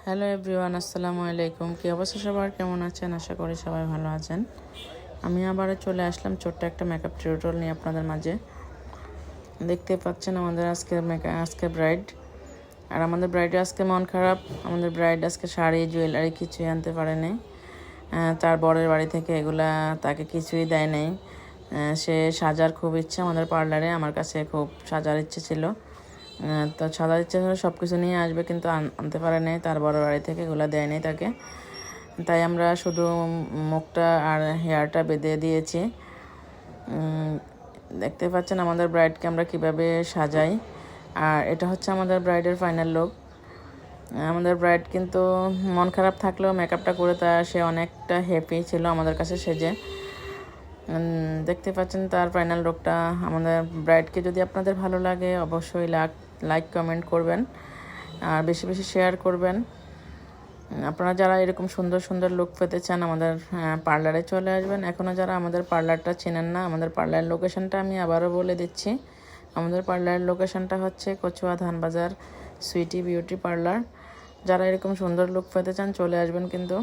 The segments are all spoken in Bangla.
হ্যালো এভরিওয়ান, আসসালামু আলাইকুম। কী অবস্থা সবার, কেমন আছেন? আশা করি সবাই ভালো আছেন। আমি আবারও চলে আসলাম ছোট্ট একটা মেকআপ টিউটোরিয়াল নিয়ে আপনাদের মাঝে। দেখতে পাচ্ছেন আমাদের আজকে ব্রাইড, আর আমাদের ব্রাইডের আজকে মন খারাপ। আমাদের ব্রাইড আজকে শাড়ি জুয়েলারি কিছুই আনতে পারেনি। তার বরের বাড়ি থেকে এগুলা তাকে কিছুই দেয় নাই। সে সাজার খুব ইচ্ছে আমাদের পার্লারে, আমার কাছে খুব সাজার ইচ্ছে ছিল। তো সাজার ইচ্ছে ছিল, সব কিছু নিয়ে আসবে, কিন্তু আনতে পারে নাই, তার বড় বাড়ি থেকে এগুলো দেয় নাই তাকে। তাই আমরা শুধু মুখটা আর হেয়ারটা বেঁধে দিয়েছি। দেখতে পাচ্ছেন আমাদের ব্রাইডকে আমরা কিভাবে সাজাই, আর এটা হচ্ছে আমাদের ব্রাইডের ফাইনাল লুক। আমাদের ব্রাইড কিন্তু মন খারাপ থাকলেও মেকআপটা করে সে অনেকটা হ্যাপি ছিল আমাদের কাছে সেজে। দেখতে পাচ্ছেন তার ফাইনাল লুকটা। আমাদের ব্রাইডকে যদি আপনাদের ভালো লাগে অবশ্যই লাইক কমেন্ট করবেন, আর বেশি বেশি শেয়ার করবেন। আপনারা যারা এরকম সুন্দর সুন্দর লুক পেতে চান আমাদের পার্লারে চলে আসবেন। এখনও যারা আমাদের পার্লারটা চেনেন না, আমাদের পার্লারের লোকেশনটা আমি আবারও বলে দিচ্ছি। আমাদের পার্লারের লোকেশনটা হচ্ছে কচুয়া ধানবাজার সুইটি বিউটি পার্লার। যারা এরকম সুন্দর লুক পেতে চান চলে আসবেন কিন্তু।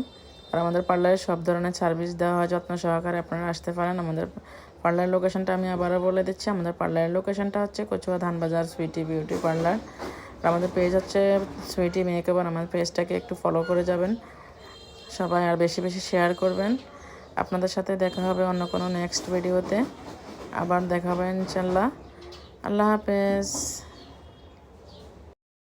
আর আমাদের পার্লারে সব ধরনের সার্ভিস দেওয়া হয় যত্ন সহকারে, আপনারা আসতে পারেন। আমাদের পার্লারের লোকেশনটা আমি আবারও বলে দিচ্ছি। আমাদের পার্লারের লোকেশনটা হচ্ছে কচুয়া ধানবাজার সুইটি বিউটি পার্লার। আমাদের পেজ হচ্ছে সুইটি মেকওভার। আমাদের পেজটাকে একটু ফলো করে যাবেন সবাই, আর বেশি বেশি শেয়ার করবেন। আপনাদের সাথে দেখা হবে অন্য কোনো নেক্সট ভিডিওতে। আবার দেখা হবে ইনশাল্লাহ। আল্লাহ হাফেজ।